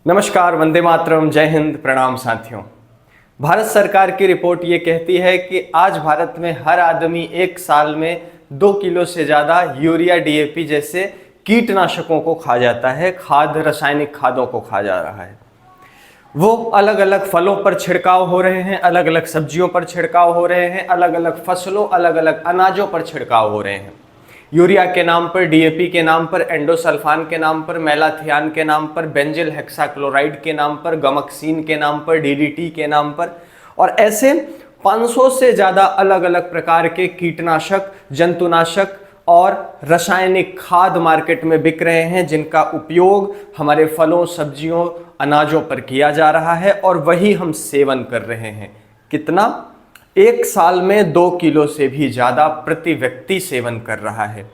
नमस्कार, वंदे मातरम, जय हिंद, प्रणाम साथियों। भारत सरकार की रिपोर्ट ये कहती है कि आज भारत में हर आदमी एक साल में 2 किलो से ज़्यादा यूरिया, डीएपी जैसे कीटनाशकों को खा जाता है, रासायनिक खादों को खा जा रहा है। वो अलग अलग फलों पर छिड़काव हो रहे हैं, अलग अलग सब्जियों पर छिड़काव हो रहे हैं, अलग अलग फसलों, अलग अलग अनाजों पर छिड़काव हो रहे हैं। यूरिया के नाम पर, डीएपी के नाम पर, एंडोसल्फान के नाम पर, मेलाथियान के नाम पर, बेंजिल हेक्साक्लोराइड के नाम पर, गमक्सीन के नाम पर, डीडीटी के नाम पर, और ऐसे 500 से ज़्यादा अलग अलग प्रकार के कीटनाशक, जंतुनाशक और रासायनिक खाद मार्केट में बिक रहे हैं, जिनका उपयोग हमारे फलों, सब्जियों, अनाजों पर किया जा रहा है और वही हम सेवन कर रहे हैं। कितना? एक साल में 2 किलो से भी ज़्यादा प्रति व्यक्ति सेवन कर रहा है।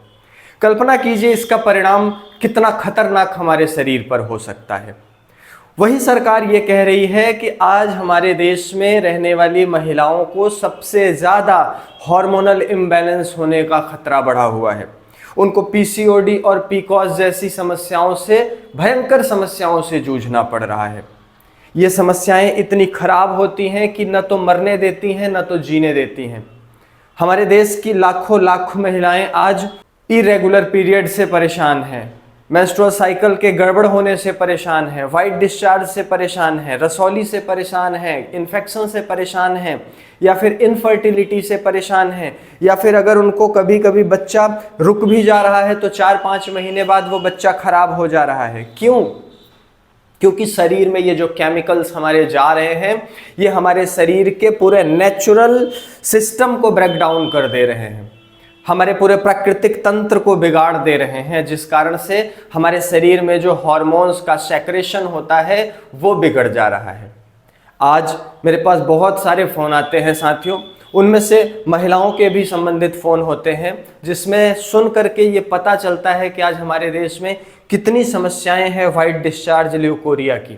कल्पना कीजिए इसका परिणाम कितना खतरनाक हमारे शरीर पर हो सकता है। वही सरकार ये कह रही है कि आज हमारे देश में रहने वाली महिलाओं को सबसे ज़्यादा हार्मोनल इम्बैलेंस होने का खतरा बढ़ा हुआ है। उनको पीसीओडी और पीसीओएस जैसी समस्याओं से, भयंकर समस्याओं से जूझना पड़ रहा है। ये समस्याएं इतनी खराब होती हैं कि न तो मरने देती हैं, न तो जीने देती हैं। हमारे देश की लाखों लाखों महिलाएं आज इरेगुलर पीरियड से परेशान हैं, मेंस्ट्रुअल साइकिल के गड़बड़ होने से परेशान हैं, वाइट डिस्चार्ज से परेशान हैं, रसौली से परेशान हैं, इन्फेक्शन से परेशान हैं, या फिर इनफर्टिलिटी से परेशान हैं, या फिर अगर उनको कभी कभी बच्चा रुक भी जा रहा है तो 4-5 महीने बाद वो बच्चा खराब हो जा रहा है। क्यों? क्योंकि शरीर में ये जो केमिकल्स हमारे जा रहे हैं, ये हमारे शरीर के पूरे नेचुरल सिस्टम को ब्रेक डाउन कर दे रहे हैं, हमारे पूरे प्राकृतिक तंत्र को बिगाड़ दे रहे हैं, जिस कारण से हमारे शरीर में जो हार्मोन्स का सेक्रेशन होता है वो बिगड़ जा रहा है। आज मेरे पास बहुत सारे फ़ोन आते हैं साथियों, उनमें से महिलाओं के भी संबंधित फ़ोन होते हैं, जिसमें सुन करके ये पता चलता है कि आज हमारे देश में कितनी समस्याएं हैं वाइट डिस्चार्ज, ल्यूकोरिया की।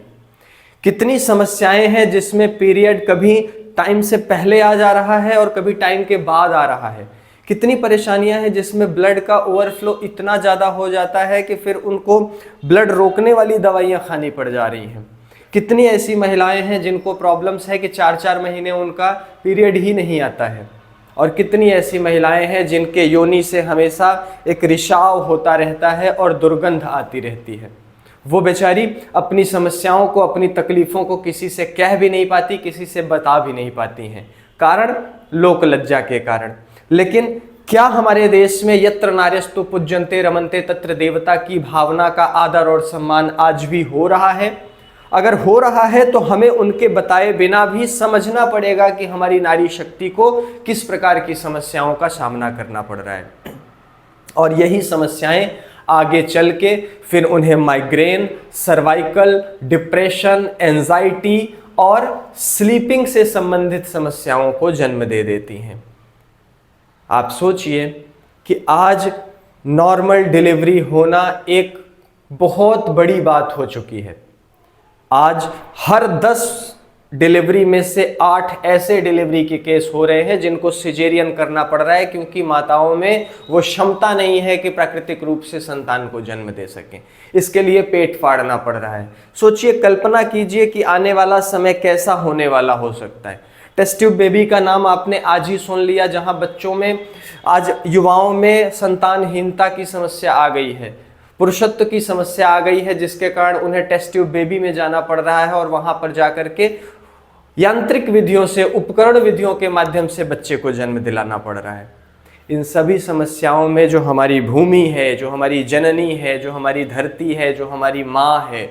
कितनी समस्याएं हैं जिसमें पीरियड कभी टाइम से पहले आ जा रहा है और कभी टाइम के बाद आ रहा है। कितनी परेशानियां हैं जिसमें ब्लड का ओवरफ्लो इतना ज़्यादा हो जाता है कि फिर उनको ब्लड रोकने वाली दवाइयाँ खानी पड़ जा रही हैं। कितनी ऐसी महिलाएं हैं जिनको प्रॉब्लम्स है कि 4-4 महीने उनका पीरियड ही नहीं आता है, और कितनी ऐसी महिलाएं हैं जिनके योनि से हमेशा एक रिसाव होता रहता है और दुर्गंध आती रहती है। वो बेचारी अपनी समस्याओं को, अपनी तकलीफ़ों को किसी से कह भी नहीं पाती, किसी से बता भी नहीं पाती हैं, कारण लोक लज्जा के कारण। लेकिन क्या हमारे देश में यत्र नार्यस्तु पूज्यन्ते रमन्ते तत्र देवता की भावना का आदर और सम्मान आज भी हो रहा है? अगर हो रहा है तो हमें उनके बताए बिना भी समझना पड़ेगा कि हमारी नारी शक्ति को किस प्रकार की समस्याओं का सामना करना पड़ रहा है, और यही समस्याएं आगे चल के फिर उन्हें माइग्रेन, सर्वाइकल, डिप्रेशन, एंजाइटी और स्लीपिंग से संबंधित समस्याओं को जन्म दे देती हैं। आप सोचिए कि आज नॉर्मल डिलीवरी होना एक बहुत बड़ी बात हो चुकी है। आज हर 10 डिलीवरी में से 8 ऐसे डिलीवरी के केस हो रहे हैं जिनको सिजेरियन करना पड़ रहा है, क्योंकि माताओं में वो क्षमता नहीं है कि प्राकृतिक रूप से संतान को जन्म दे सकें। इसके लिए पेट फाड़ना पड़ रहा है। सोचिए, कल्पना कीजिए कि आने वाला समय कैसा होने वाला हो सकता है। टेस्ट ट्यूब बेबी का नाम आपने आज ही सुन लिया, जहां बच्चों में, आज युवाओं में संतानहीनता की समस्या आ गई है, पुरुषत्व की समस्या आ गई है, जिसके कारण उन्हें टेस्ट ट्यूब बेबी में जाना पड़ रहा है और वहां पर जाकर के यांत्रिक विधियों से, उपकरण विधियों के माध्यम से बच्चे को जन्म दिलाना पड़ रहा है। इन सभी समस्याओं में जो हमारी भूमि है, जो हमारी जननी है, जो हमारी धरती है, जो हमारी माँ है,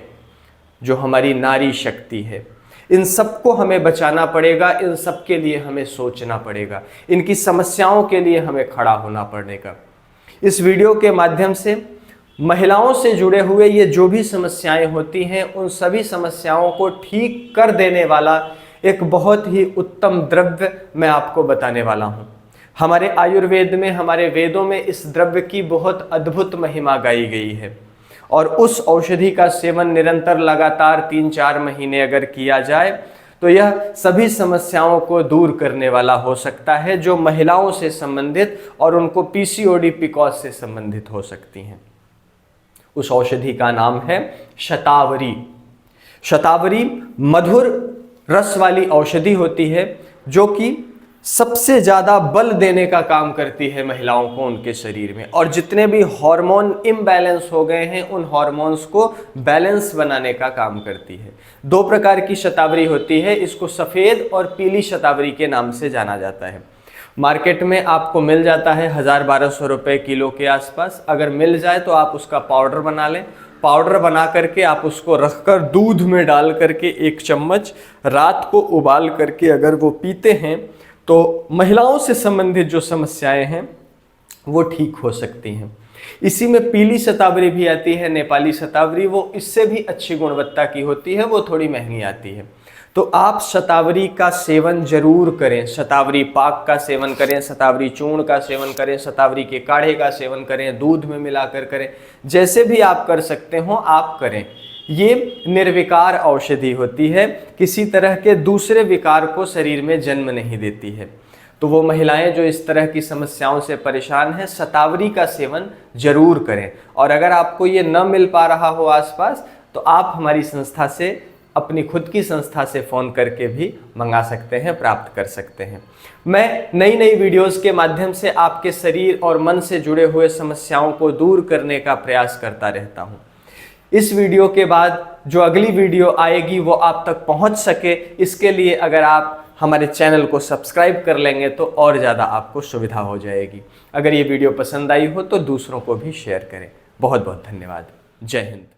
जो हमारी नारी शक्ति है, इन सबको हमें बचाना पड़ेगा। इन सब के लिए हमें सोचना पड़ेगा, इनकी समस्याओं के लिए हमें खड़ा होना पड़ेगा। इस वीडियो के माध्यम से महिलाओं से जुड़े हुए ये जो भी समस्याएं होती हैं, उन सभी समस्याओं को ठीक कर देने वाला एक बहुत ही उत्तम द्रव्य मैं आपको बताने वाला हूँ। हमारे आयुर्वेद में, हमारे वेदों में इस द्रव्य की बहुत अद्भुत महिमा गाई गई है, और उस औषधि का सेवन निरंतर लगातार 3-4 महीने अगर किया जाए तो यह सभी समस्याओं को दूर करने वाला हो सकता है, जो महिलाओं से संबंधित और उनको पीसीओडी, पीसीओएस से संबंधित हो सकती हैं। उस औषधि का नाम है शतावरी। शतावरी मधुर रस वाली औषधि होती है जो कि सबसे ज़्यादा बल देने का काम करती है महिलाओं को उनके शरीर में, और जितने भी हार्मोन इम्बैलेंस हो गए हैं उन हार्मोन्स को बैलेंस बनाने का काम करती है। 2 प्रकार की शतावरी होती है, इसको सफ़ेद और पीली शतावरी के नाम से जाना जाता है। मार्केट में आपको मिल जाता है 1000-1200 रुपये किलो के आसपास। अगर मिल जाए तो आप उसका पाउडर बना लें। पाउडर बना करके आप उसको रखकर दूध में डाल करके 1 चम्मच रात को उबाल करके अगर वो पीते हैं तो महिलाओं से संबंधित जो समस्याएं हैं वो ठीक हो सकती हैं। इसी में पीली शतावरी भी आती है, नेपाली शतावरी, वो इससे भी अच्छी गुणवत्ता की होती है, वो थोड़ी महंगी आती है। तो आप शतावरी का सेवन जरूर करें, शतावरी पाक का सेवन करें, शतावरी चूर्ण का सेवन करें, शतावरी के काढ़े का सेवन करें, दूध में मिलाकर करें, जैसे भी आप कर सकते हो आप करें। ये निर्विकार औषधि होती है, किसी तरह के दूसरे विकार को शरीर में जन्म नहीं देती है। तो वो महिलाएं जो इस तरह की समस्याओं से परेशान हैं, शतावरी का सेवन जरूर करें। और अगर आपको ये न मिल पा रहा हो आसपास तो आप हमारी संस्था से, अपनी खुद की संस्था से फ़ोन करके भी मंगा सकते हैं, प्राप्त कर सकते हैं। मैं नई नई वीडियोस के माध्यम से आपके शरीर और मन से जुड़े हुए समस्याओं को दूर करने का प्रयास करता रहता हूँ। इस वीडियो के बाद जो अगली वीडियो आएगी वो आप तक पहुँच सके, इसके लिए अगर आप हमारे चैनल को सब्सक्राइब कर लेंगे तो और ज़्यादा आपको सुविधा हो जाएगी। अगर ये वीडियो पसंद आई हो तो दूसरों को भी शेयर करें। बहुत बहुत धन्यवाद। जय हिंद।